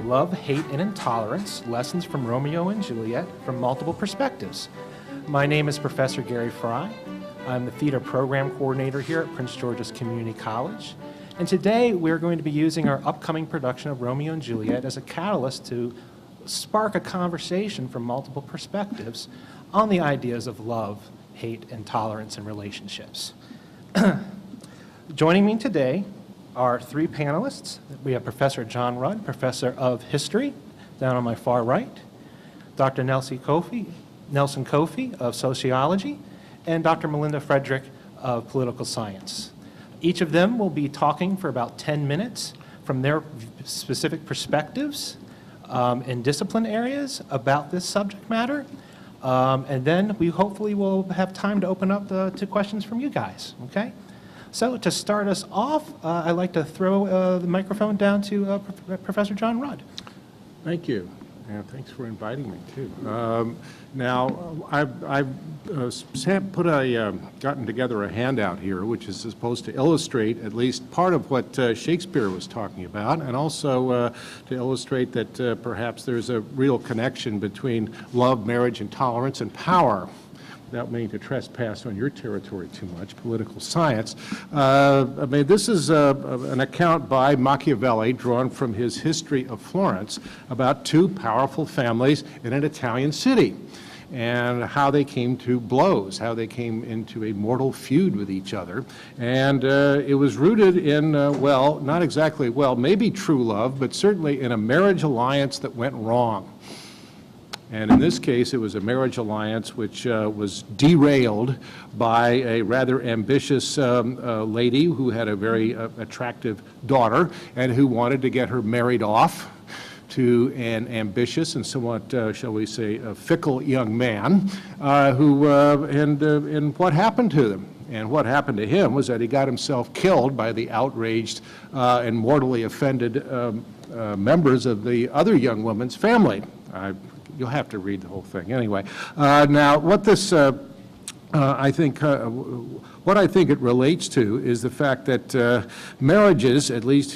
Love, Hate, and Intolerance, Lessons from Romeo and Juliet from Multiple Perspectives. My name is Professor Gary Fry. I'm the Theater Program Coordinator here at Prince George's Community College. And today we're going to be using our upcoming production of Romeo and Juliet as a catalyst to spark a conversation from multiple perspectives on the ideas of love, hate, and tolerance in relationships. Joining me today are three panelists. We have Professor John Rudd, Professor of History, down on my far right, Dr. Nelson Kofie of Sociology, and Dr. Melinda Frederick of Political Science. Each of them will be talking for about 10 minutes from their specific perspectives in discipline areas about this subject matter. And then we hopefully will have time to open up to questions from you guys, okay? So to start us off, I'd like to throw the microphone down to Professor John Rudd. Thank you, and thanks for inviting me too. Now, I've gotten together a handout here, which is supposed to illustrate at least part of what Shakespeare was talking about, and also to illustrate that perhaps there's a real connection between love, marriage, and tolerance and power. Without meaning to trespass on your territory too much, political science. This is an account by Machiavelli drawn from his History of Florence about two powerful families in an Italian city and how they came to blows, how they came into a mortal feud with each other. And it was rooted in, not exactly, maybe true love, but certainly in a marriage alliance that went wrong. And in this case, it was a marriage alliance which was derailed by a rather ambitious lady who had a very attractive daughter and who wanted to get her married off to an ambitious and somewhat, shall we say, a fickle young man and what happened to them? And what happened to him was that he got himself killed by the outraged and mortally offended members of the other young woman's family. You'll have to read the whole thing anyway. Now, what I think it relates to is the fact that marriages, at least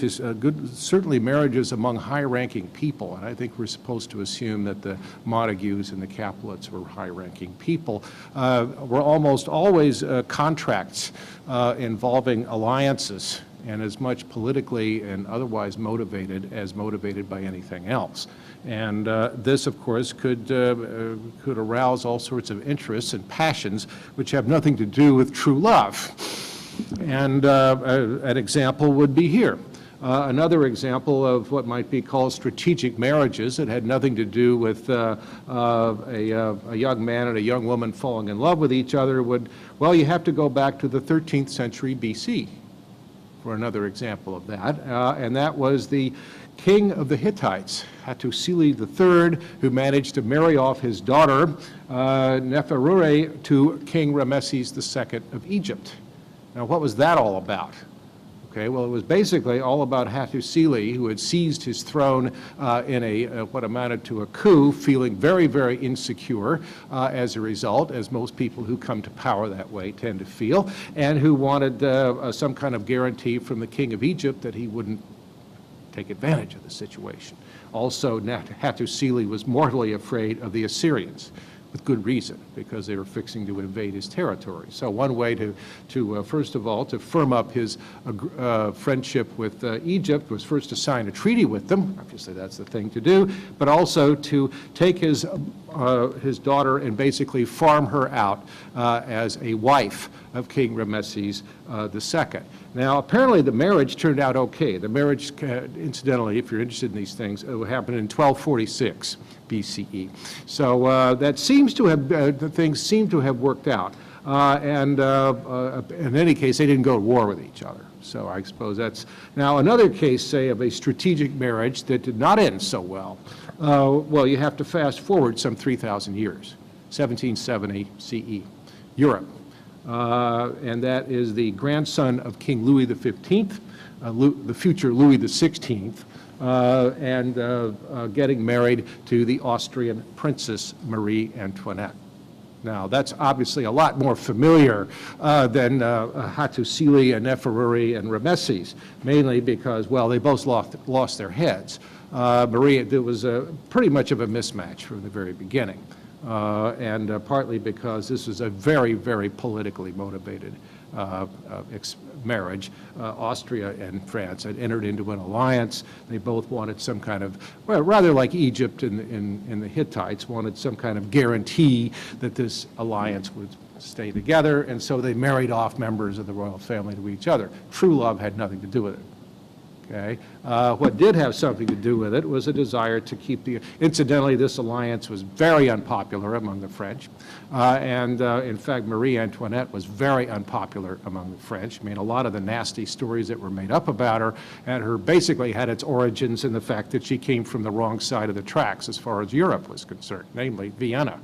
certainly marriages among high-ranking people, and I think we're supposed to assume that the Montagues and the Capulets were high-ranking people, were almost always contracts involving alliances, and as much politically and otherwise motivated as motivated by anything else. And this, of course, could arouse all sorts of interests and passions which have nothing to do with true love. And an example would be here. Another example of what might be called strategic marriages that had nothing to do with a young man and a young woman falling in love with each other you have to go back to the 13th century BC for another example of that. And that was the king of the Hittites, Hattusili III, who managed to marry off his daughter, Neferure, to King Rameses II of Egypt. Now, what was that all about? Okay, well, it was basically all about Hattusili, who had seized his throne in what amounted to a coup, feeling very, very insecure as a result, as most people who come to power that way tend to feel, and who wanted some kind of guarantee from the king of Egypt that he wouldn't take advantage of the situation. Also, Hattusili was mortally afraid of the Assyrians, with good reason, because they were fixing to invade his territory. So one way to first of all, to firm up his friendship with Egypt was first to sign a treaty with them. Obviously, that's the thing to do, but also to take his daughter and basically farm her out as a wife of King Rameses II. Now, apparently the marriage turned out okay. The marriage, incidentally, if you're interested in these things, it happened in 1246 BCE. So that seems to have, things seem to have worked out. And in any case, they didn't go to war with each other. So I suppose that's now another case, say, of a strategic marriage that did not end so well. You have to fast forward some 3,000 years, 1770 CE, Europe. And that is the grandson of King Louis XV, the future Louis XVI, and getting married to the Austrian Princess Marie Antoinette. Now, that's obviously a lot more familiar than Hattusili and Neferuri and Rameses, mainly because, well, they both lost their heads. Maria, there was pretty much of a mismatch from the very beginning, and partly because this was a very, very politically motivated marriage. Austria and France had entered into an alliance. They both wanted some kind of, well, rather like Egypt and the Hittites, wanted some kind of guarantee that this alliance would stay together, and so they married off members of the royal family to each other. True love had nothing to do with it. Okay. What did have something to do with it was a desire to keep the, incidentally, this alliance was very unpopular among the French, and in fact, Marie Antoinette was very unpopular among the French. I mean, a lot of the nasty stories that were made up about her, and her basically had its origins in the fact that she came from the wrong side of the tracks as far as Europe was concerned, namely Vienna.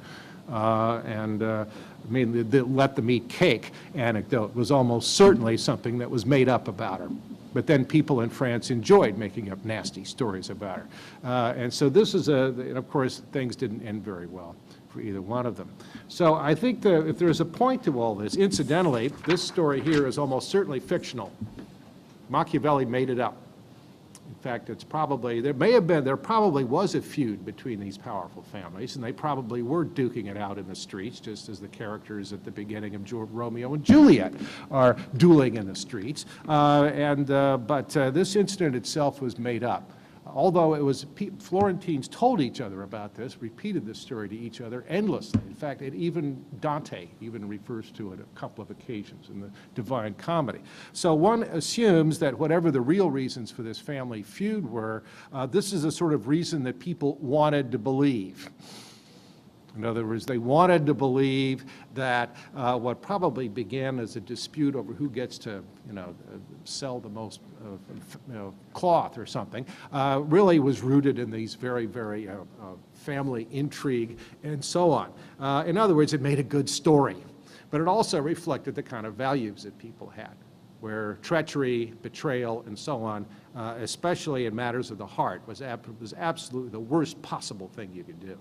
I mean, the let them eat cake anecdote was almost certainly something that was made up about her. But then people in France enjoyed making up nasty stories about her. And so this is and of course, things didn't end very well for either one of them. So I think that if there's a point to all this, incidentally, this story here is almost certainly fictional. Machiavelli made it up. In fact, it's probably, there probably was a feud between these powerful families, and they probably were duking it out in the streets, just as the characters at the beginning of Romeo and Juliet are dueling in the streets. But this incident itself was made up. Although it was, Florentines told each other about this, repeated this story to each other endlessly. In fact, Dante even refers to it a couple of occasions in the Divine Comedy. So one assumes that whatever the real reasons for this family feud were, this is a sort of reason that people wanted to believe. In other words, they wanted to believe that what probably began as a dispute over who gets to, sell the most cloth or something, really was rooted in these very, very family intrigue and so on. In other words, it made a good story, but it also reflected the kind of values that people had, where treachery, betrayal, and so on, especially in matters of the heart, was absolutely the worst possible thing you could do.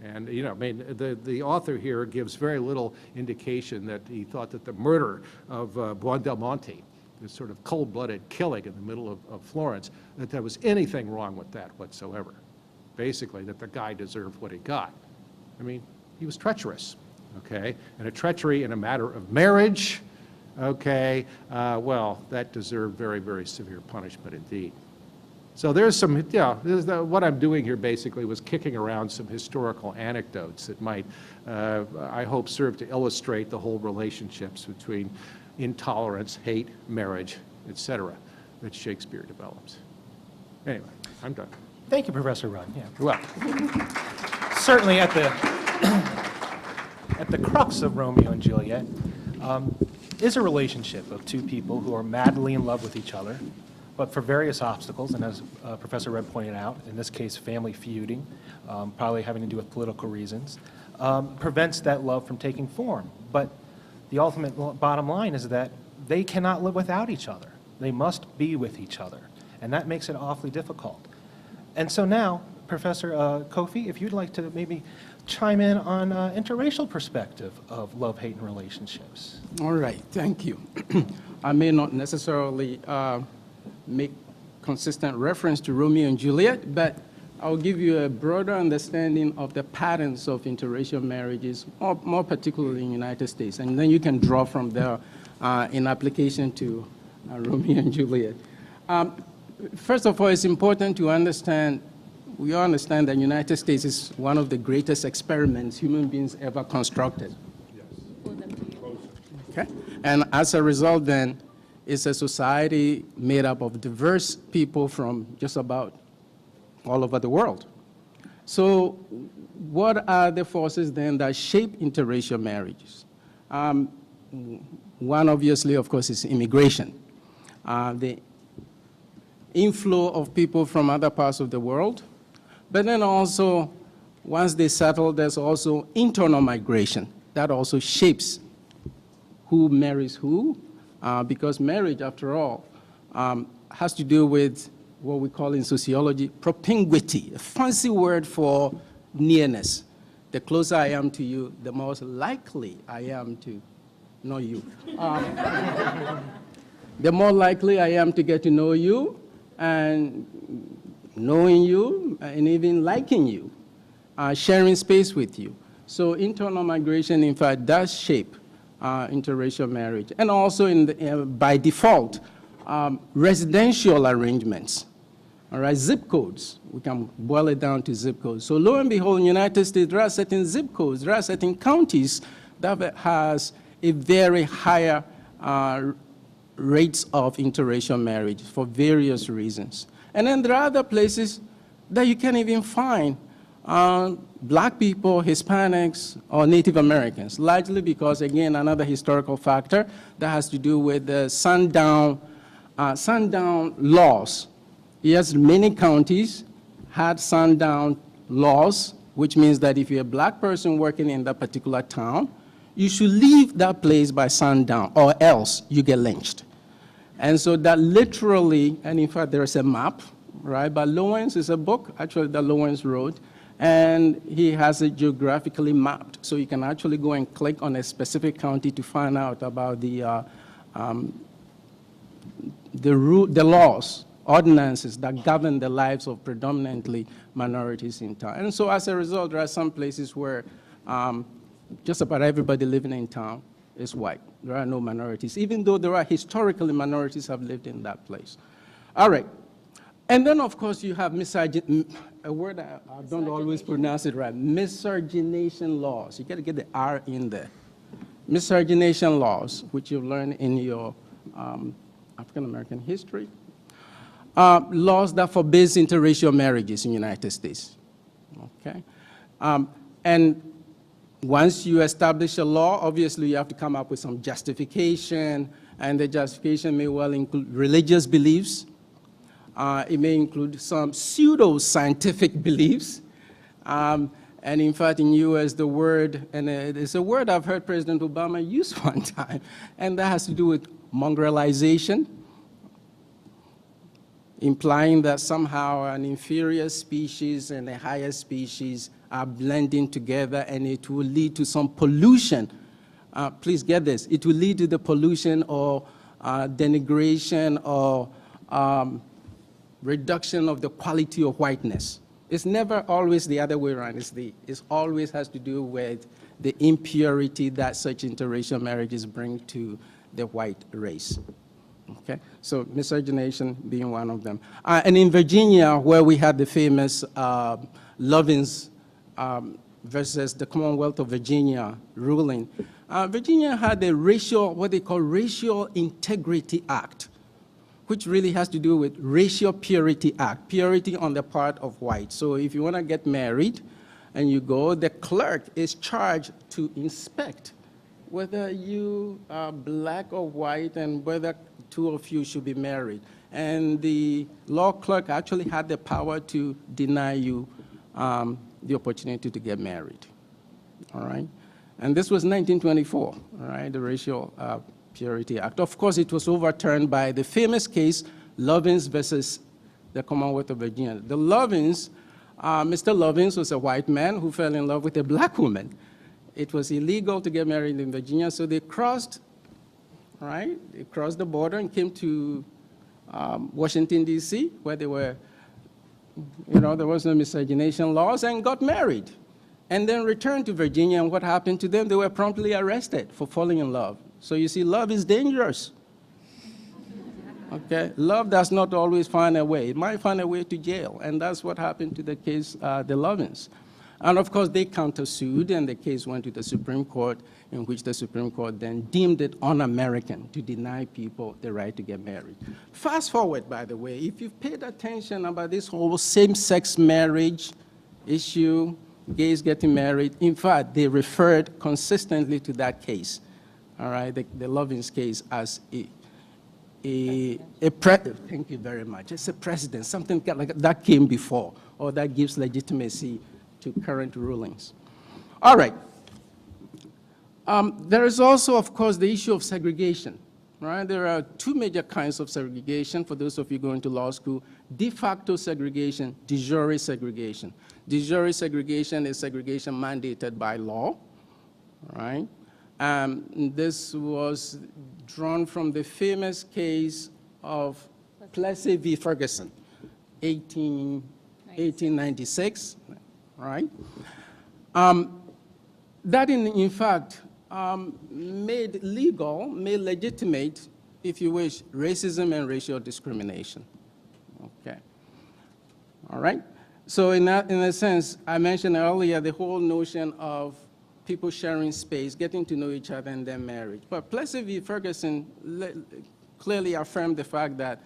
And, I mean, the author here gives very little indication that he thought that the murder of Buondelmonte, this sort of cold-blooded killing in the middle of Florence, that there was anything wrong with that whatsoever. Basically, that the guy deserved what he got. I mean, he was treacherous, okay? And a treachery in a matter of marriage, okay, well, that deserved very, very severe punishment indeed. So there's some, what I'm doing here basically was kicking around some historical anecdotes that might, I hope, serve to illustrate the whole relationships between intolerance, hate, marriage, etc., that Shakespeare develops. Anyway, I'm done. Thank you, Professor Rudd. Yeah. You're welcome. Certainly at the crux of Romeo and Juliet is a relationship of two people who are madly in love with each other, but for various obstacles, and as Professor Rudd pointed out, in this case, family feuding, probably having to do with political reasons, prevents that love from taking form. But the ultimate bottom line is that they cannot live without each other. They must be with each other, and that makes it awfully difficult. And so now, Professor Kofie, if you'd like to maybe chime in on interracial perspective of love, hate, and relationships. All right, thank you. I may not necessarily make consistent reference to Romeo and Juliet, but I'll give you a broader understanding of the patterns of interracial marriages, more particularly in the United States, and then you can draw from there in application to Romeo and Juliet. First of all, it's important to understand, we all understand that the United States is one of the greatest experiments human beings ever constructed. Yes. Okay? And as a result, then, it's a society made up of diverse people from just about all over the world. So what are the forces then that shape interracial marriages? One, obviously, of course, is immigration. The inflow of people from other parts of the world, but then also, once they settle, there's also internal migration. That also shapes who marries who, because marriage, after all, has to do with what we call in sociology propinquity, a fancy word for nearness. the closer I am to you, the more likely I am to know you. The more likely I am to get to know you, and knowing you, and even liking you, sharing space with you. So internal migration, in fact, does shape interracial marriage. And also, by default, residential arrangements. All right, zip codes. We can boil it down to zip codes. So lo and behold, in the United States, there are certain zip codes, there are certain counties that has a very higher rates of interracial marriage for various reasons. And then there are other places that you can't even find black people, Hispanics, or Native Americans, largely because, again, another historical factor that has to do with the sundown laws. Yes, many counties had sundown laws, which means that if you're a black person working in that particular town, you should leave that place by sundown, or else you get lynched. And so that literally, and in fact, there's a map, right? But Lawrence is a book, actually, that Lawrence wrote, and he has it geographically mapped. So you can actually go and click on a specific county to find out about the laws, ordinances that govern the lives of predominantly minorities in town. And so as a result, there are some places where just about everybody living in town is white. There are no minorities, even though there are historically minorities have lived in that place. All right. And then, of course, you have a word I don't always pronounce it right, miscegenation laws. You got to get the R in there. Miscegenation laws, which you've learned in your African-American history. Laws that forbids interracial marriages in the United States. Okay? And once you establish a law, obviously you have to come up with some justification, and the justification may well include religious beliefs. It may include some pseudo-scientific beliefs. And in fact, in U.S., the word, and it's a word I've heard President Obama use one time, and that has to do with mongrelization, implying that somehow an inferior species and a higher species are blending together, and it will lead to some pollution. Please get this. It will lead to the pollution or denigration or reduction of the quality of whiteness. It's never always the other way around. It always has to do with the impurity that such interracial marriages bring to the white race. Okay, so miscegenation being one of them. And in Virginia, where we had the famous Lovins versus the Commonwealth of Virginia ruling, Virginia had a what they call Racial Integrity Act, which really has to do with Racial Purity Act, purity on the part of whites. So if you want to get married and you go, the clerk is charged to inspect whether you are black or white and whether two of you should be married. And the law clerk actually had the power to deny you the opportunity to get married, all right? And this was 1924, all right, the Racial Purity Act. Of course, it was overturned by the famous case, Lovins versus the Commonwealth of Virginia. The Lovins, Mr. Lovins was a white man who fell in love with a black woman. It was illegal to get married in Virginia, so they crossed, right? They crossed the border and came to Washington, D.C., where they were, there was no miscegenation laws, and got married. And then returned to Virginia, and what happened to them? They were promptly arrested for falling in love. So you see, love is dangerous. Okay? Love does not always find a way. It might find a way to jail, and that's what happened to the case, the Lovins. And of course, they countersued, and the case went to the Supreme Court, in which the Supreme Court then deemed it un-American to deny people the right to get married. Fast forward, by the way, if you've paid attention about this whole same-sex marriage issue, gays getting married, in fact, they referred consistently to that case, all right, the Lovins case as thank you very much. It's a precedent, something like that came before, or that gives legitimacy to current rulings. All right. There is also, of course, the issue of segregation. Right? There are two major kinds of segregation for those of you going to law school: de facto segregation, de jure segregation. De jure segregation is segregation mandated by law, right? This was drawn from the famous case of Plessy v. Ferguson, 1896, right? That, in fact, made legal, made legitimate, if you wish, racism and racial discrimination. Okay. All right. So in a sense, I mentioned earlier the whole notion of people sharing space, getting to know each other, and then marriage. But Plessy v. Ferguson clearly affirmed the fact that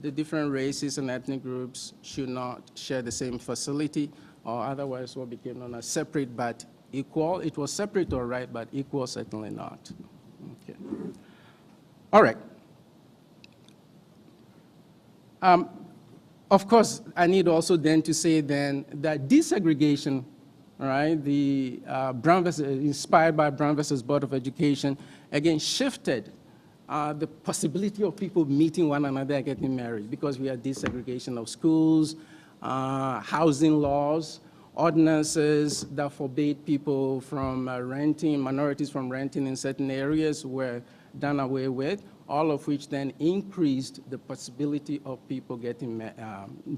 the different races and ethnic groups should not share the same facility, or otherwise what became known as separate but equal. It was separate, all right, but equal certainly not. Okay. All right. Of course, I need also then to say then that desegregation, right, the inspired by Brown versus Board of Education, again shifted the possibility of people meeting one another and getting married, because we had desegregation of schools, housing laws, ordinances that forbade people from renting, minorities from renting in certain areas were done away with, all of which then increased the possibility of people getting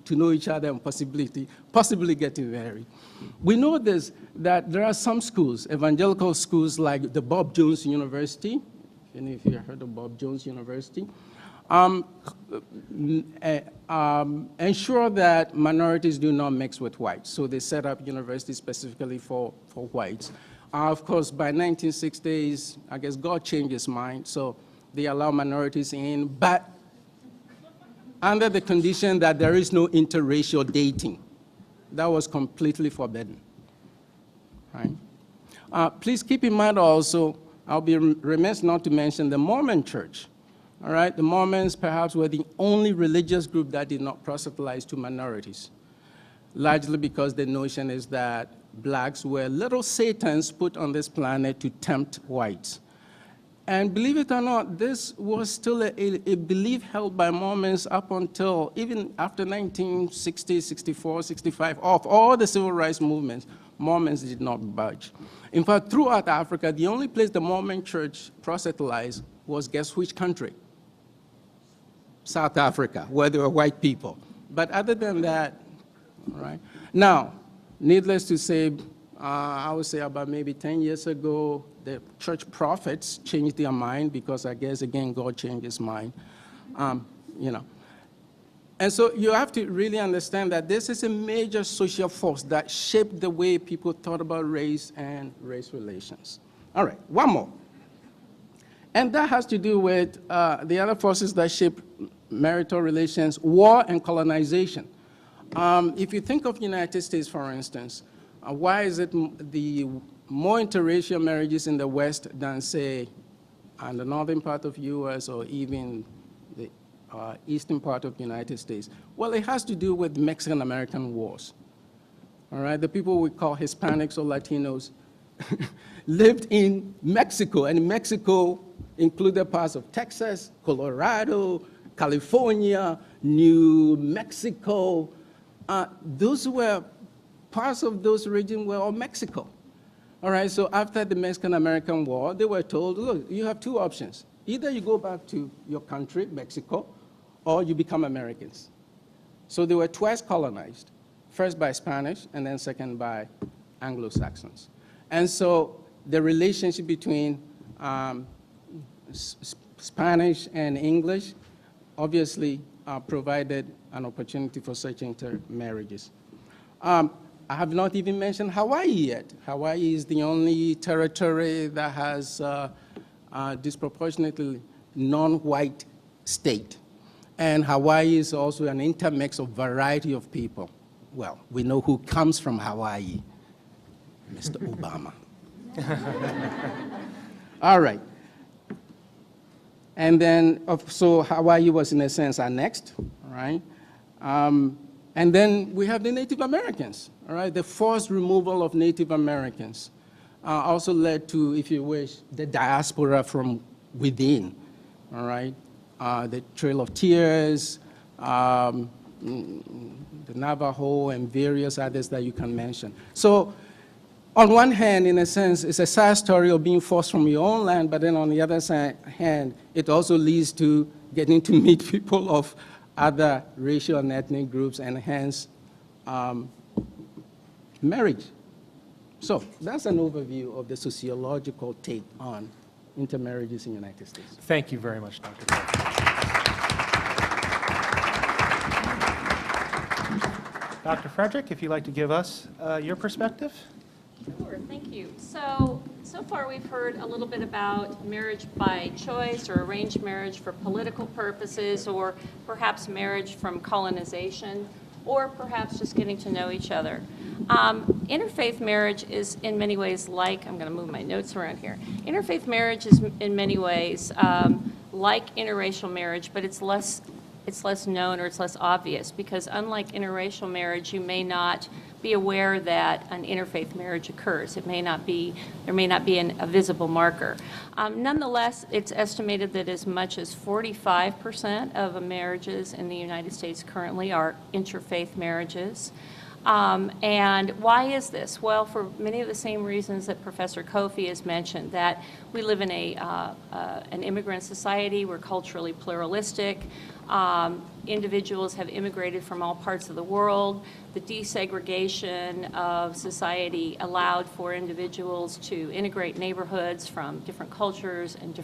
to know each other and possibly getting married. We know this, that there are some schools, evangelical schools like the Bob Jones University, if you heard of Bob Jones University, ensure that minorities do not mix with whites. So they set up universities specifically for whites. Of course, by 1960s, I guess God changed his mind, so they allow minorities in, but under the condition that there is no interracial dating. That was completely forbidden. Right? Please keep in mind also, I'll be remiss not to mention the Mormon Church. All right, the Mormons perhaps were the only religious group that did not proselytize to minorities, largely because the notion is that blacks were little satans put on this planet to tempt whites. And believe it or not, this was still a belief held by Mormons up until even after 1960, 64, 65, of all the civil rights movements, Mormons did not budge. In fact, throughout Africa, the only place the Mormon church proselytized was, guess which country? South Africa, where there were white people. But other than that, right? Now, needless to say, I would say about maybe 10 years ago, the church prophets changed their mind because I guess, again, God changed his mind, you know. And so you have to really understand that this is a major social force that shaped the way people thought about race and race relations. All right, one more. And that has to do with the other forces that shape marital relations, war and colonization. If you think of the United States, for instance, why is it the more interracial marriages in the West than, say, in the northern part of U.S. or even the eastern part of the United States? Well, it has to do with Mexican-American wars. All right, the people we call Hispanics or Latinos lived in Mexico, and Mexico included parts of Texas, Colorado, California, New Mexico. Those were parts of those regions were all Mexico. All right, so after the Mexican-American War, they were told, look, you have two options. Either you go back to your country, Mexico, or you become Americans. So they were twice colonized, first by Spanish and then second by Anglo-Saxons. And so the relationship between Spanish and English obviously provided an opportunity for such intermarriages. I have not even mentioned Hawaii yet. Hawaii is the only territory that has disproportionately non-white state. And Hawaii is also an intermix of variety of people. Well, we know who comes from Hawaii, Mr. Obama. All right. And then, so Hawaii was in a sense annexed, right? And then we have the Native Americans, all right? The forced removal of Native Americans also led to, if you wish, the diaspora from within, all right? The Trail of Tears, the Navajo, and various others that you can mention. So on one hand, in a sense, it's a sad story of being forced from your own land, but then on the other hand, it also leads to getting to meet people of other racial and ethnic groups, and hence marriage. So that's an overview of the sociological take on intermarriages in the United States. Thank you very much, Dr. Kofie. Dr. Frederick, if you'd like to give us your perspective. Sure, thank you. So far we've heard a little bit about marriage by choice or arranged marriage for political purposes, or perhaps marriage from colonization, or perhaps just getting to know each other. Interfaith marriage is in many ways like, I'm going to move my notes around here. Interfaith marriage is in many ways like interracial marriage, but it's less known, or it's less obvious, because unlike interracial marriage, you may not be aware that an interfaith marriage occurs. There may not be a visible marker. Nonetheless, it's estimated that as much as 45% of marriages in the United States currently are interfaith marriages. And why is this? Well, for many of the same reasons that Professor Kofie has mentioned, that we live in an immigrant society, we're culturally pluralistic, individuals have immigrated from all parts of the world. The desegregation of society allowed for individuals to integrate neighborhoods from different cultures, and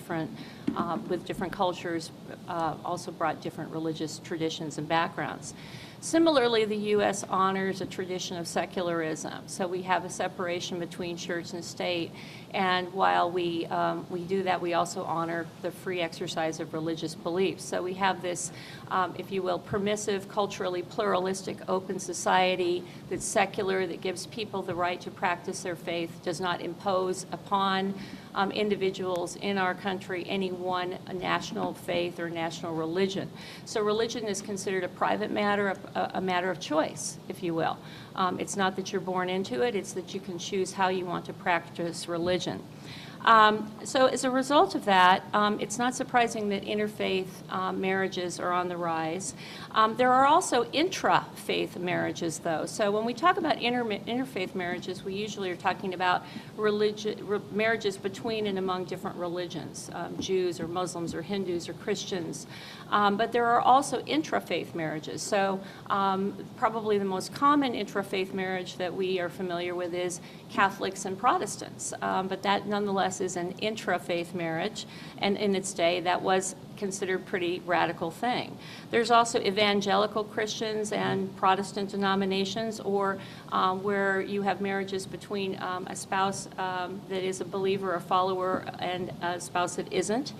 with different cultures also brought different religious traditions and backgrounds. Similarly, the U.S. honors a tradition of secularism, so we have a separation between church and state, and while we do that, we also honor the free exercise of religious beliefs. So we have this, if you will, permissive, culturally pluralistic, open society that's secular, that gives people the right to practice their faith, does not impose upon individuals in our country any one national faith or national religion. So religion is considered a private matter, a matter of choice, if you will. It's not that you're born into it, it's that you can choose how you want to practice religion. So as a result of that, it's not surprising that interfaith marriages are on the rise. There are also intra-faith marriages, though. So when we talk about interfaith marriages, we usually are talking about marriages between and among different religions, Jews or Muslims or Hindus or Christians. But there are also intra-faith marriages. So probably the most common intra-faith marriage that we are familiar with is Catholics and Protestants. But that nonetheless is an intra-faith marriage, and in its day that was considered a pretty radical thing. There's also evangelical Christians and Protestant denominations, or where you have marriages between a spouse that is a believer or follower and a spouse that isn't,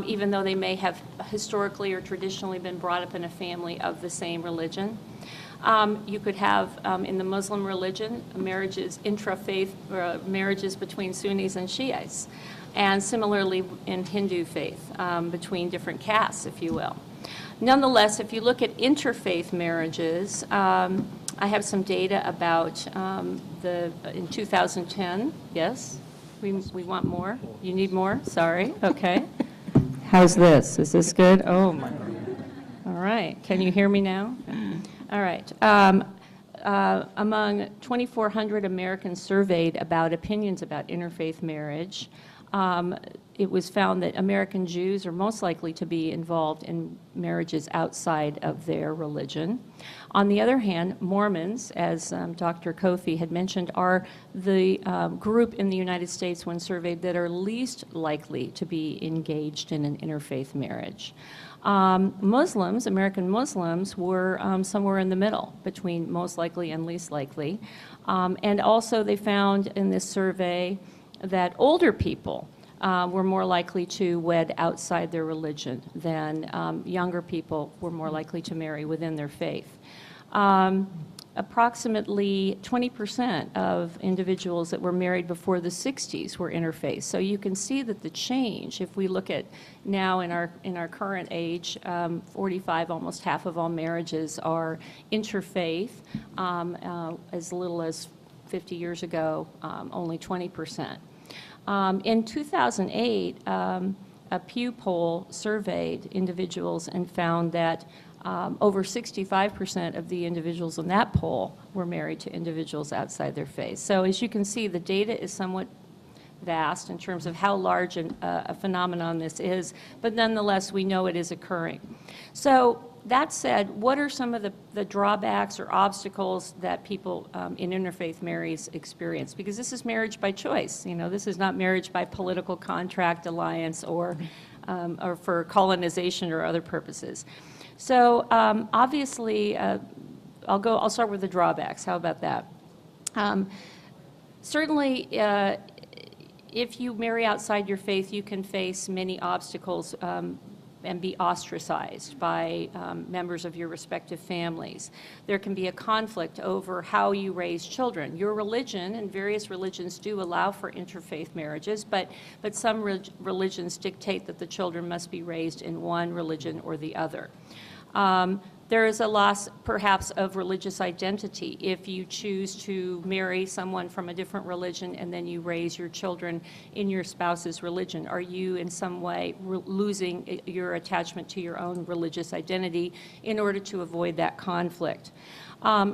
even though they may have historically or traditionally been brought up in a family of the same religion. You could have, in the Muslim religion, marriages, intra-faith marriages between Sunnis and Shiites. And similarly in Hindu faith, between different castes, if you will. Nonetheless, if you look at interfaith marriages, I have some data about in 2010, yes? We want more? You need more? Sorry, okay. How's this? Is this good? Oh my. All right, can you hear me now? All right. Among 2,400 Americans surveyed about opinions about interfaith marriage, it was found that American Jews are most likely to be involved in marriages outside of their religion. On the other hand, Mormons, as Dr. Kofie had mentioned, are the group in the United States, when surveyed, that are least likely to be engaged in an interfaith marriage. Muslims, American Muslims, were somewhere in the middle between most likely and least likely. And also they found in this survey that older people were more likely to wed outside their religion than younger people were more likely to marry within their faith. Approximately 20% of individuals that were married before the 60s were interfaith. So you can see that the change, if we look at now in our current age, 45, almost half of all marriages are interfaith. As little as 50 years ago, only 20%. In 2008, a Pew poll surveyed individuals and found that over 65% of the individuals in that poll were married to individuals outside their faith. So as you can see, the data is somewhat vast in terms of how large a phenomenon this is, but nonetheless, we know it is occurring. So that said, what are some of the drawbacks or obstacles that people in interfaith marriages experience? Because this is marriage by choice. You know, this is not marriage by political contract, alliance, or for colonization or other purposes. So obviously, I'll start with the drawbacks. How about that? Certainly, if you marry outside your faith, you can face many obstacles and be ostracized by members of your respective families. There can be a conflict over how you raise children. Your religion, and various religions do allow for interfaith marriages, but some religions dictate that the children must be raised in one religion or the other. There is a loss, perhaps, of religious identity if you choose to marry someone from a different religion and then you raise your children in your spouse's religion. Are you in some way losing your attachment to your own religious identity in order to avoid that conflict?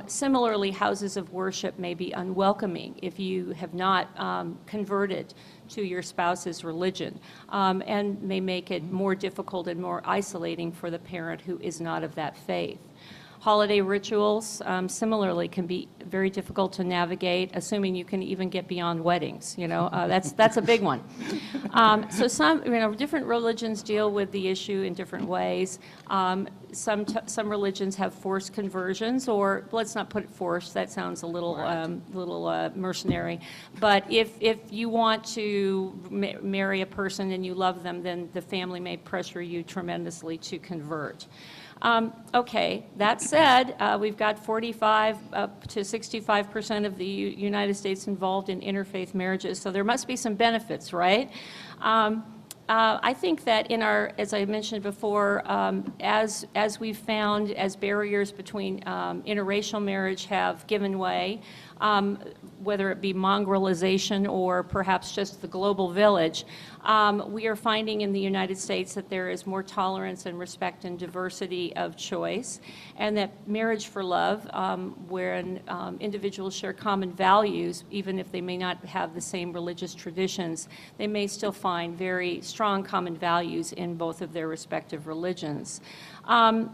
Similarly, houses of worship may be unwelcoming if you have not converted to your spouse's religion, and may make it more difficult and more isolating for the parent who is not of that faith. Holiday rituals, similarly, can be very difficult to navigate, assuming you can even get beyond weddings. You know, that's a big one. So some, different religions deal with the issue in different ways. Some religions have forced conversions, or let's not put it forced. That sounds a little mercenary. But if you want to marry a person and you love them, then the family may pressure you tremendously to convert. Okay, that said, we've got 45 up to 65% of the United States involved in interfaith marriages, so there must be some benefits, right? I think that in our, as I mentioned before, as we've found, as barriers between interracial marriage have given way, whether it be mongrelization or perhaps just the global village, we are finding in the United States that there is more tolerance and respect and diversity of choice, and that marriage for love, wherein individuals share common values, even if they may not have the same religious traditions, they may still find very strong common values in both of their respective religions.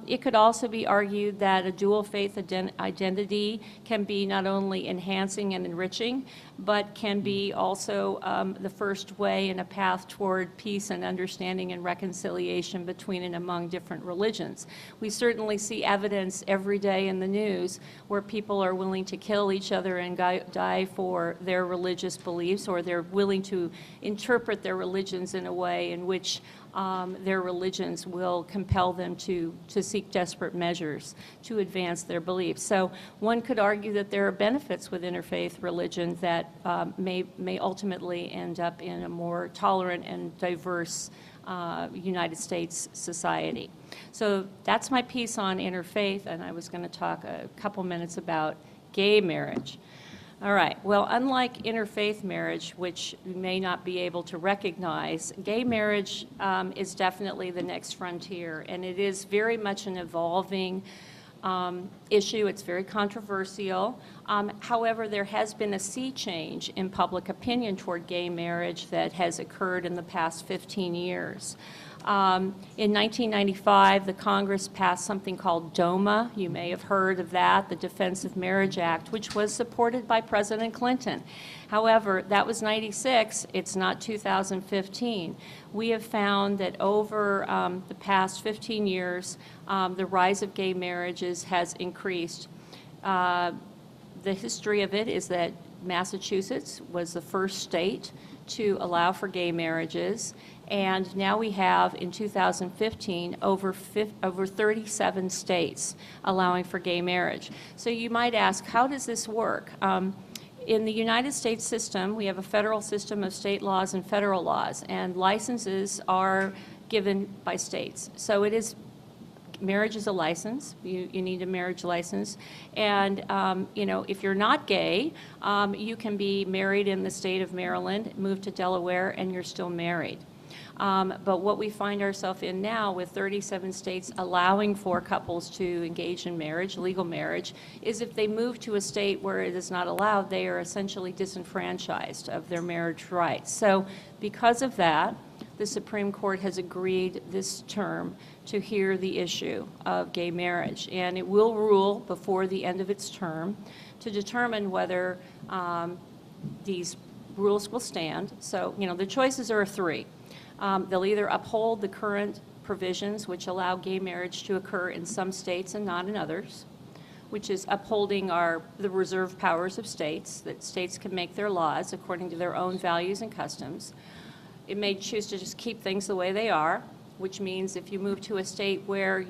It could also be argued that a dual faith identity can be not only enhancing and enriching, but can be also the first way in a path toward peace and understanding and reconciliation between and among different religions. We certainly see evidence every day in the news where people are willing to kill each other and die for their religious beliefs, or they're willing to interpret their religions in a way in which their religions will compel them to seek desperate measures to advance their beliefs. So one could argue that there are benefits with interfaith religion that may ultimately end up in a more tolerant and diverse United States society. So that's my piece on interfaith, and I was going to talk a couple minutes about gay marriage. All right, well, unlike interfaith marriage, which you may not be able to recognize, gay marriage is definitely the next frontier, and it is very much an evolving issue. It's very controversial. However, there has been a sea change in public opinion toward gay marriage that has occurred in the past 15 years. In 1995, the Congress passed something called DOMA. You may have heard of that, the Defense of Marriage Act, which was supported by President Clinton. However, that was 96. It's not 2015. We have found that over the past 15 years, the rise of gay marriages has increased. The history of it is that Massachusetts was the first state to allow for gay marriages. And now we have, in 2015, over 37 states allowing for gay marriage. So you might ask, how does this work? In the United States system, we have a federal system of state laws and federal laws, and licenses are given by states. So it is, marriage is a license. You need a marriage license. And, if you're not gay, you can be married in the state of Maryland, move to Delaware, and you're still married. But what we find ourselves in now with 37 states allowing for couples to engage in marriage, legal marriage, is if they move to a state where it is not allowed, they are essentially disenfranchised of their marriage rights. So because of that, the Supreme Court has agreed this term to hear the issue of gay marriage. And it will rule before the end of its term to determine whether these rules will stand. So, the choices are three. They'll either uphold the current provisions which allow gay marriage to occur in some states and not in others, which is upholding the reserved powers of states, that states can make their laws according to their own values and customs. It may choose to just keep things the way they are, which means if you move to a state where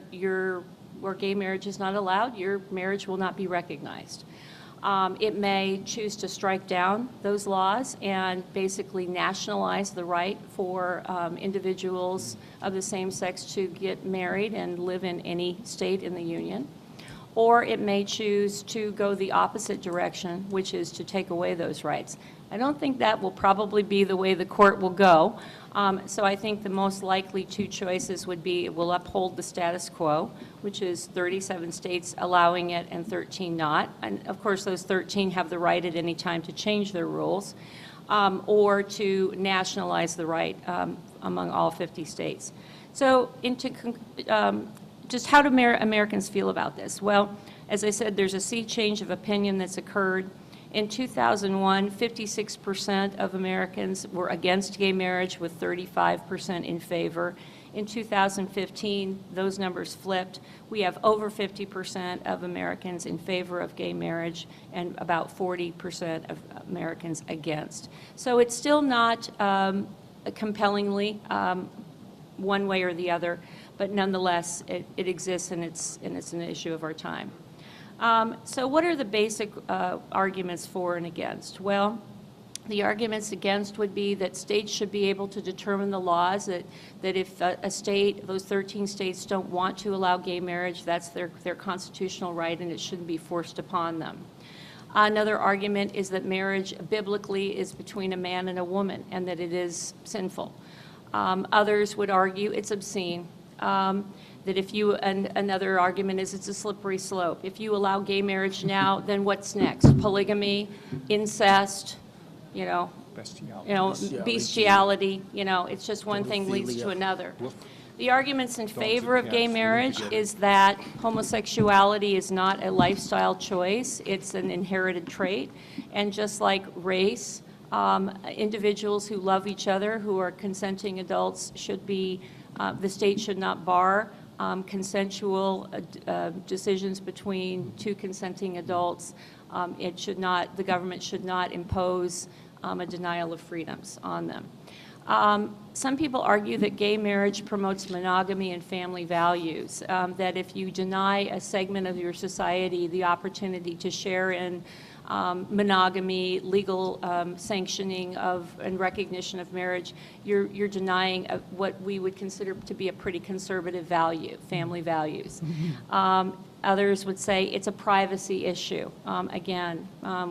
gay marriage is not allowed, your marriage will not be recognized. It may choose to strike down those laws and basically nationalize the right for individuals of the same sex to get married and live in any state in the Union. Or it may choose to go the opposite direction, which is to take away those rights. I don't think that will probably be the way the court will go. So I think the most likely two choices would be it will uphold the status quo, which is 37 states allowing it and 13 not. And of course, those 13 have the right at any time to change their rules, or to nationalize the right among all 50 states. So just how do Americans feel about this? Well, as I said, there's a sea change of opinion that's occurred. In 2001, 56% of Americans were against gay marriage, with 35% in favor. In 2015, those numbers flipped. We have over 50% of Americans in favor of gay marriage and about 40% of Americans against. So it's still not compellingly one way or the other, but nonetheless, it exists, and it's an issue of our time. So what are the basic arguments for and against? Well, the arguments against would be that states should be able to determine the laws, that if a state, those 13 states don't want to allow gay marriage, that's their constitutional right, and it shouldn't be forced upon them. Another argument is that marriage biblically is between a man and a woman, and that it is sinful. Others would argue it's obscene. That if you, and another argument is it's a slippery slope. If you allow gay marriage now, then what's next? Polygamy, incest, bestiality, it's just one thing leads to another. The arguments in favor of gay marriage is that homosexuality is not a lifestyle choice, it's an inherited trait. And just like race, individuals who love each other, who are consenting adults, should be, the state should not bar consensual decisions between two consenting adults. The government should not impose a denial of freedoms on them. Some people argue that gay marriage promotes monogamy and family values, that if you deny a segment of your society the opportunity to share in monogamy, legal sanctioning of and recognition of marriage, you're denying what we would consider to be a pretty conservative value, family values. Others would say it's a privacy issue. Again,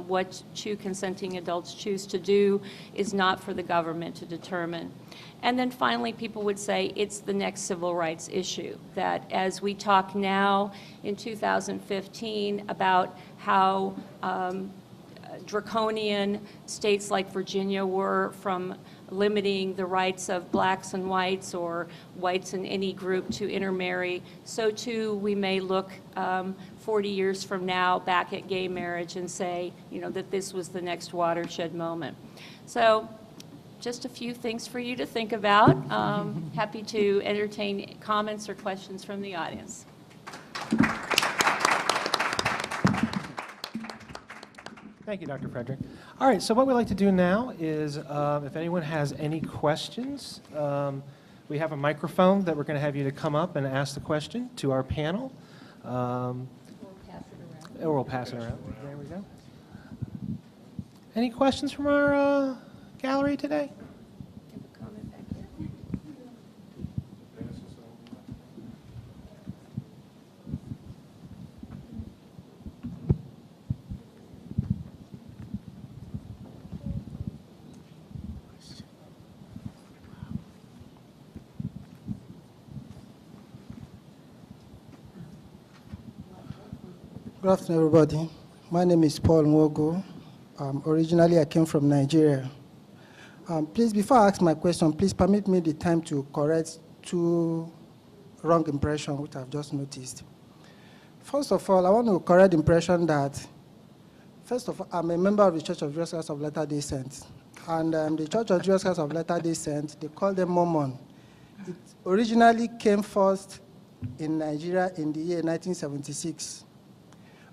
what two consenting adults choose to do is not for the government to determine. And then finally, people would say it's the next civil rights issue, that as we talk now in 2015 about how draconian states like Virginia were from limiting the rights of blacks and whites or whites in any group to intermarry, so too we may look 40 years from now back at gay marriage and say, that this was the next watershed moment. So just a few things for you to think about. Happy to entertain comments or questions from the audience. Thank you, Dr. Frederick. All right, so what we'd like to do now is, if anyone has any questions, we have a microphone that we're going to have you to come up and ask the question to our panel. Or we'll pass it around. There we go. Any questions from our gallery today? Good afternoon, everybody. My name is Paul Nwogo. Originally, I came from Nigeria. Please, before I ask my question, please permit me the time to correct two wrong impressions which I've just noticed. First of all, I want to correct the impression that, first of all, I'm a member of the Church of Jesus Christ of Latter-day Saints. And the Church of Jesus Christ of Latter-day Saints, they call them Mormon. It originally came first in Nigeria in the year 1976.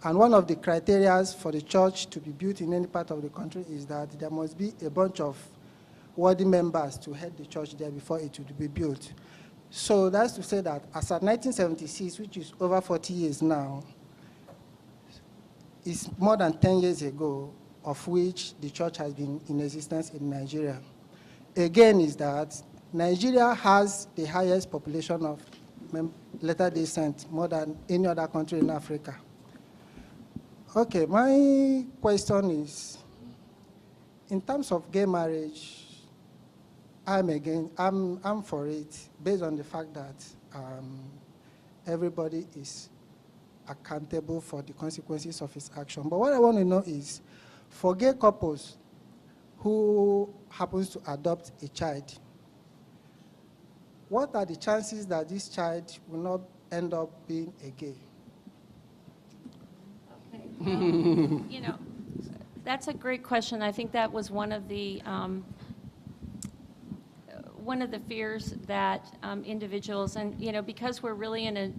And one of the criteria for the church to be built in any part of the country is that there must be a bunch of worthy members to head the church there before it would be built. So that's to say that as of 1976, which is over 40 years now, it's more than 10 years ago, of which the church has been in existence in Nigeria. Again, is that Nigeria has the highest population of Latter-day Saints, more than any other country in Africa. Okay, my question is, in terms of gay marriage, I'm for it, based on the fact that everybody is accountable for the consequences of his action. But what I want to know is, for gay couples who happens to adopt a child, what are the chances that this child will not end up being a gay? Okay. You know, that's a great question. I think that was one of the fears that individuals, and you know, because we're really in a,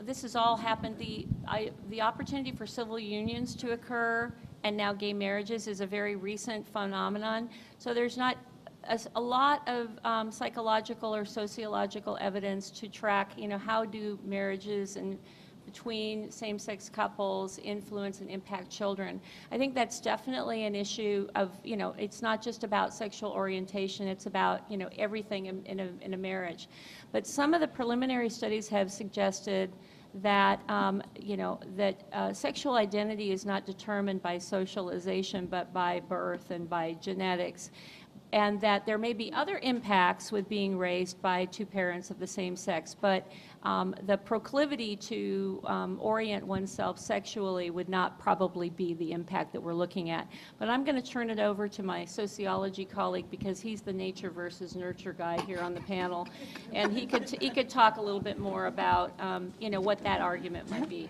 this has all happened, the opportunity for civil unions to occur and now gay marriages is a very recent phenomenon. So there's not a lot of psychological or sociological evidence to track, you know, how do marriages and between same-sex couples influence and impact children. I think that's definitely an issue of, you know, it's not just about sexual orientation, it's about, you know, everything in a marriage. But some of the preliminary studies have suggested that, you know, that sexual identity is not determined by socialization, but by birth and by genetics, and that there may be other impacts with being raised by two parents of the same sex, but the proclivity to orient oneself sexually would not probably be the impact that we're looking at. But I'm going to turn it over to my sociology colleague because he's the nature versus nurture guy here on the panel, and he could talk a little bit more about you know, what that argument might be.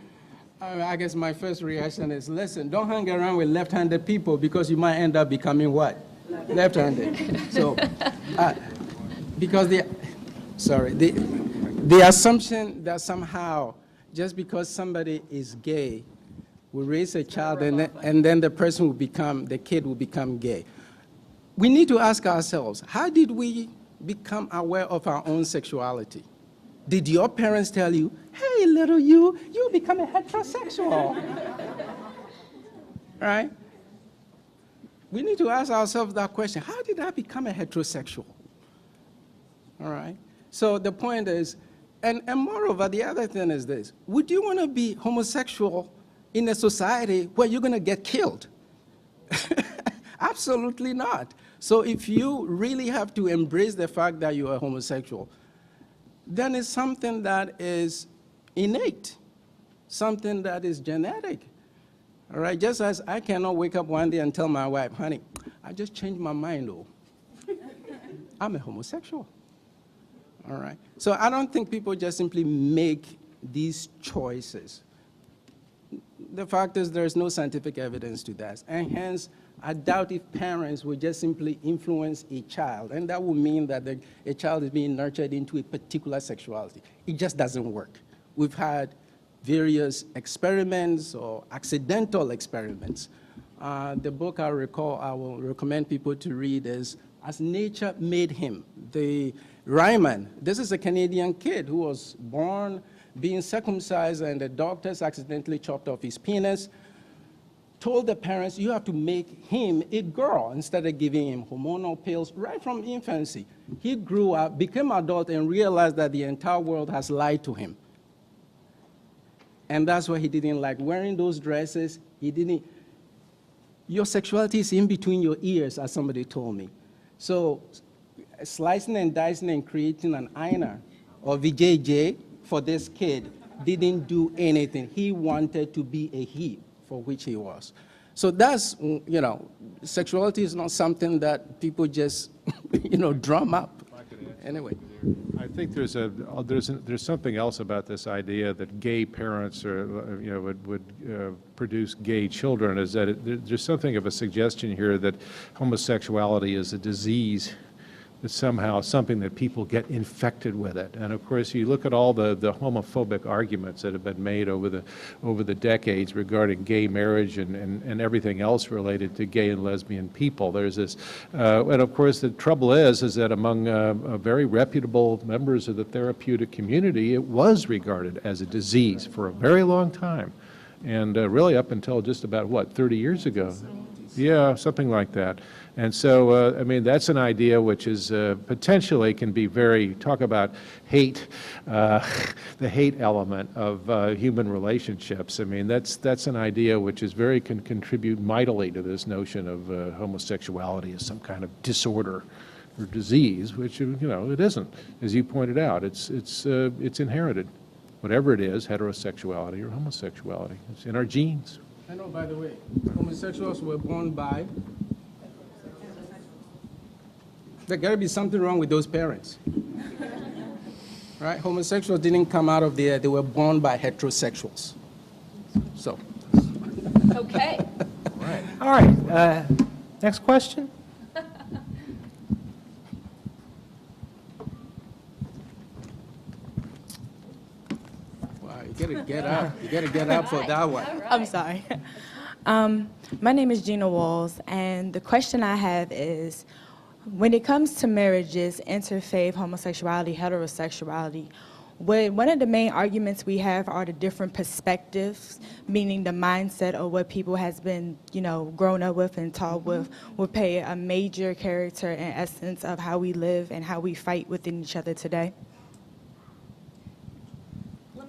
I guess my first reaction is, listen, don't hang around with left-handed people because you might end up becoming what? Left-handed. So, because the assumption that somehow just because somebody is gay will raise a child and then the person will become, the kid will become gay. We need to ask ourselves, how did we become aware of our own sexuality? Did your parents tell you, hey, little you become a heterosexual? Right? We need to ask ourselves that question. How did I become a heterosexual? All right? So the point is, and moreover, the other thing is this. Would you want to be homosexual in a society where you're going to get killed? Absolutely not. So if you really have to embrace the fact that you are homosexual, then it's something that is innate, something that is genetic. All right, just as I cannot wake up one day and tell my wife, honey, I just changed my mind, oh. I'm a homosexual. All right, so I don't think people just simply make these choices. The fact is there's no scientific evidence to that, and hence I doubt if parents would just simply influence a child, and that would mean that a child is being nurtured into a particular sexuality. It just doesn't work. We've had various experiments or accidental experiments. The book I will recommend people to read is As Nature Made Him. The Ryman, this is a Canadian kid who was born being circumcised and the doctors accidentally chopped off his penis, told the parents, you have to make him a girl instead of giving him hormonal pills right from infancy. He grew up, became adult, and realized that the entire world has lied to him. And that's why he didn't like wearing those dresses. He didn't. Your sexuality is in between your ears, as somebody told me. So slicing and dicing and creating an INA or VJJ for this kid didn't do anything. He wanted to be a he, for which he was. So that's, sexuality is not something that people just, drum up. Anyway. I think there's something else about this idea that gay parents would produce gay children, is that there's something of a suggestion here that homosexuality is a disease. It's somehow something that people get infected with it. And of course, you look at all the homophobic arguments that have been made over the decades regarding gay marriage and everything else related to gay and lesbian people. There's this, and of course, the trouble is that among very reputable members of the therapeutic community, it was regarded as a disease for a very long time, and really up until just about, 30 years ago? Yeah, something like that. And so, I mean, that's an idea which is potentially can be talk about hate, the hate element of human relationships. I mean, that's an idea which can contribute mightily to this notion of homosexuality as some kind of disorder or disease, which, it isn't. As you pointed out, it's inherited. Whatever it is, heterosexuality or homosexuality. It's in our genes. I know, by the way, homosexuals were born by. There got to be something wrong with those parents. Right? Homosexuals didn't come out of the air. They were born by heterosexuals. So. Okay. All right. Next question. Wow, you got to get up. You got to get up for that one. I'm sorry. My name is Gina Walls, and the question I have is, when it comes to marriages, interfaith, homosexuality, heterosexuality, one of the main arguments we have are the different perspectives, meaning the mindset of what people has been, grown up with and taught with, will play a major character and essence of how we live and how we fight within each other today. Let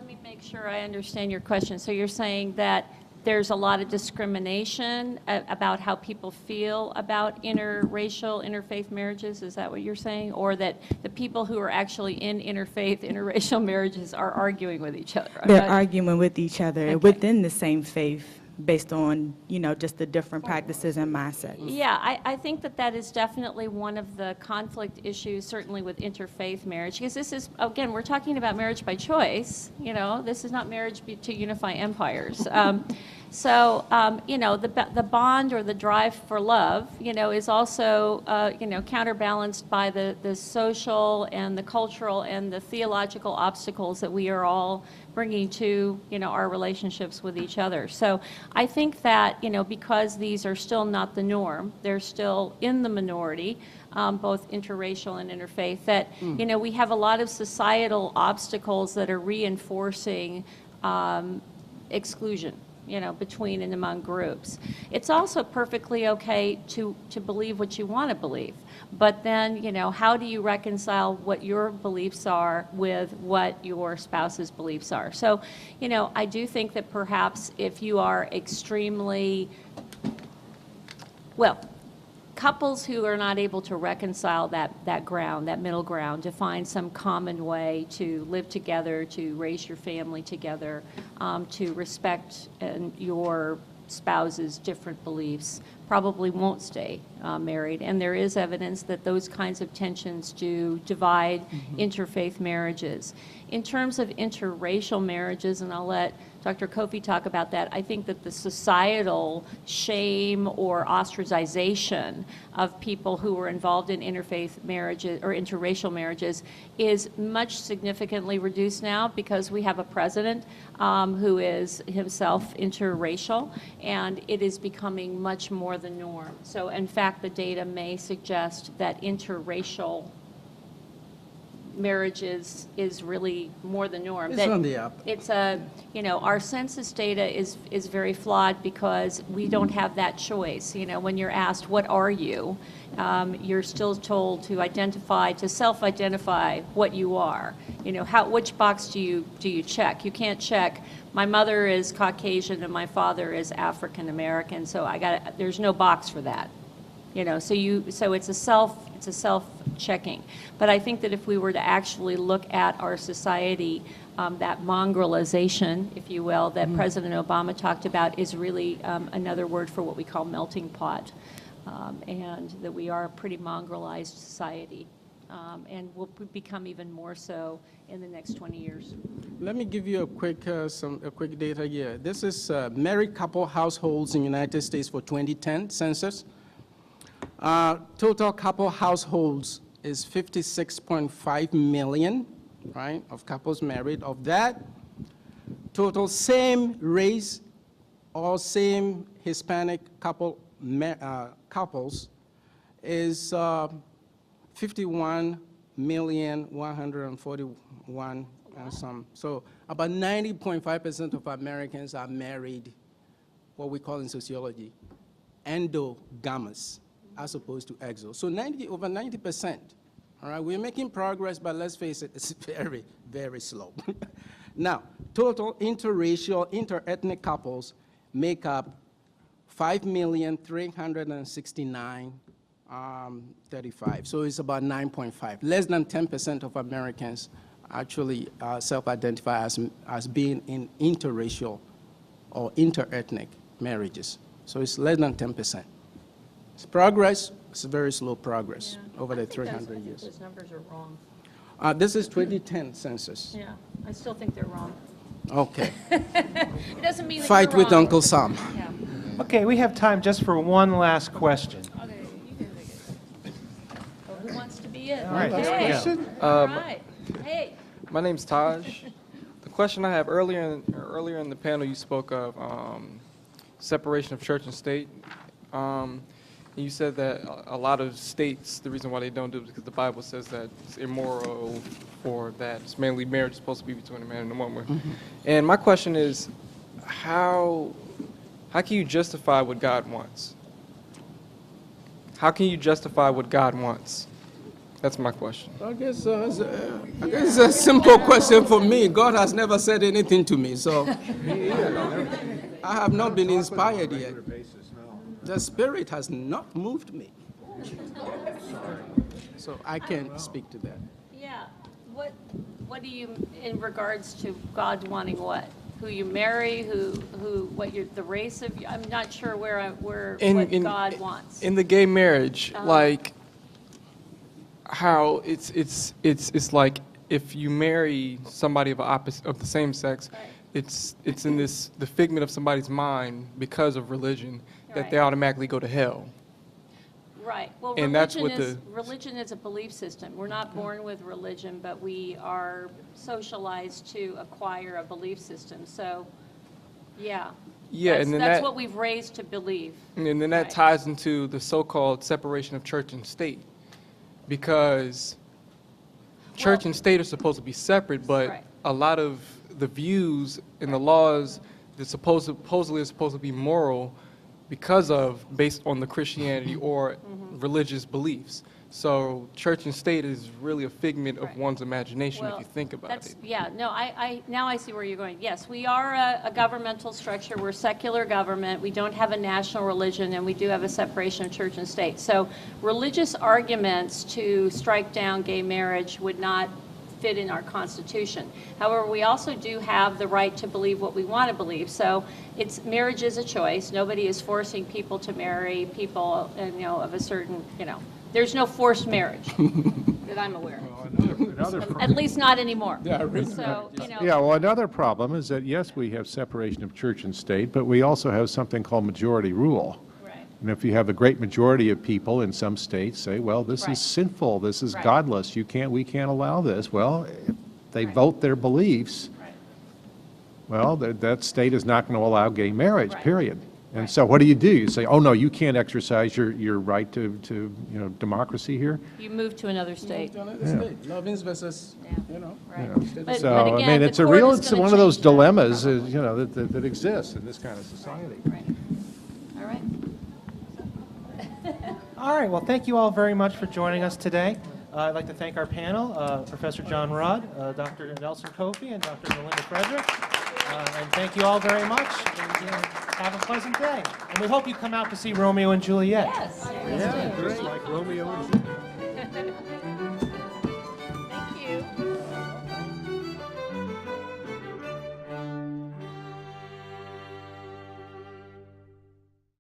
me make sure I understand your question. So you're saying that there's a lot of discrimination about how people feel about interracial, interfaith marriages? Is that what you're saying? Or that the people who are actually in interfaith, interracial marriages are arguing with each other? They're arguing with each other within the same faith based on, just the different practices and mindsets. Yeah, I think that is definitely one of the conflict issues, certainly with interfaith marriage, because this is, again, we're talking about marriage by choice. This is not marriage to unify empires. So, the bond or the drive for love, is also, counterbalanced by the social and the cultural and the theological obstacles that we are all bringing to, our relationships with each other. So I think that, because these are still not the norm, they're still in the minority, both interracial and interfaith, that, we have a lot of societal obstacles that are reinforcing exclusion, between and among groups. It's also perfectly okay to believe what you want to believe. But then, how do you reconcile what your beliefs are with what your spouse's beliefs are? So, I do think that perhaps if you are extremely, couples who are not able to reconcile that ground, that middle ground, to find some common way to live together, to raise your family together, to respect your spouse's different beliefs, probably won't stay married. And there is evidence that those kinds of tensions do divide interfaith marriages. In terms of interracial marriages, and I'll let Dr. Kofie talk about that, I think that the societal shame or ostracization of people who are involved in interfaith marriages or interracial marriages is much significantly reduced now, because we have a president who is himself interracial, and it is becoming much more the norm. So in fact, the data may suggest that interracial marriages is really more the norm. It's on the up. It's our census data is very flawed, because we don't have that choice. When you're asked, what are you? You're still told to self-identify what you are. Which box do you check? You can't check, my mother is Caucasian and my father is African American, so there's no box for that. So it's a self checking. But I think that if we were to actually look at our society, that mongrelization, if you will, that President Obama talked about is really another word for what we call melting pot, and that we are a pretty mongrelized society, and will become even more so in the next 20 years. Let me give you a quick data here. This is married couple households in the United States for 2010 census. Total couple households is 56.5 million, right, of couples married. Of that, total same race or same Hispanic couples is 51,141,000 and some. So about 90.5% of Americans are married, what we call in sociology, endogamous, as opposed to exo. So over 90%. All right, we're making progress, but let's face it, it's very, very slow. Now, total interracial, interethnic couples make up 5,369,035. So it's about 9.5. Less than 10% of Americans actually self-identify as being in interracial or interethnic marriages. So it's less than 10%. It's progress. It's very slow progress over the 300 years. Those numbers are wrong. This is 2010 census. Yeah, I still think they're wrong. Okay. It doesn't mean that Fight you're with wrong. Uncle Sam. Yeah. Okay, we have time just for one last question. Okay, you can take it. Well, who wants to be it? All right, Okay. question? All right. Hey. My name's Taj. The question I have earlier in the panel, you spoke of separation of church and state. You said that a lot of states, the reason why they don't do it is because the Bible says that it's immoral for that. It's mainly marriage is supposed to be between a man and a woman. Mm-hmm. And my question is, how can you justify what God wants? How can you justify what God wants? That's my question. I guess it's a simple question for me. God has never said anything to me, so I have not been inspired yet. The Spirit has not moved me. So I can't speak to that. Yeah. What do you, in regards to God wanting what? Who you marry, the race of you? I'm not sure what God wants. In the gay marriage, like how it's like if you marry somebody of the same sex, Right. it's in the figment of somebody's mind because of religion that they Right. automatically go to hell. Right. Well, And that's what religion is a belief system. We're not born with religion, but we are socialized to acquire a belief system. So, yeah. Yeah, and then that's that- what we've raised to believe. And then that Right. ties into the so-called separation of church and state, because church Well- and state are supposed to be separate, but Right. a lot of the views and the laws that supposedly are supposed to be moral based on the Christianity or religious beliefs. So church and state is really a figment of Right. one's imagination Well, if you think about that's, it. yeah, no, now I see where you're going. Yes, we are a governmental structure. We're secular government. We don't have a national religion, and we do have a separation of church and state. So religious arguments to strike down gay marriage would not fit in our Constitution. However, we also do have the right to believe what we want to believe. So marriage is a choice. Nobody is forcing people to marry people, of a certain, there's no forced marriage that I'm aware of. At least not anymore. So, Yeah, well, another problem is that, yes, we have separation of church and state, but we also have something called majority rule. Right. And if you have a great majority of people in some states say, well, this Right. is sinful, this is Right. godless, we can't allow this. Well, if they Right. vote their beliefs, Right. well, that state is not going to allow gay marriage, Right. period. And Right. so what do? You say, oh, no, you can't exercise your right to democracy here? You move to another state. Lovins versus, Yeah. Right. But So, again, I mean, the it's court is it's gonna one of those change that, dilemmas, probably. that exists in this kind of society. Right. All right. All right, well, thank you all very much for joining us today. I'd like to thank our panel, Professor John Rudd, Dr. Nelson Kofie, and Dr. Melinda Frederick. And thank you all very much, and have a pleasant day. And we hope you come out to see Romeo and Juliet. Yes. Yeah, just like Romeo and Juliet.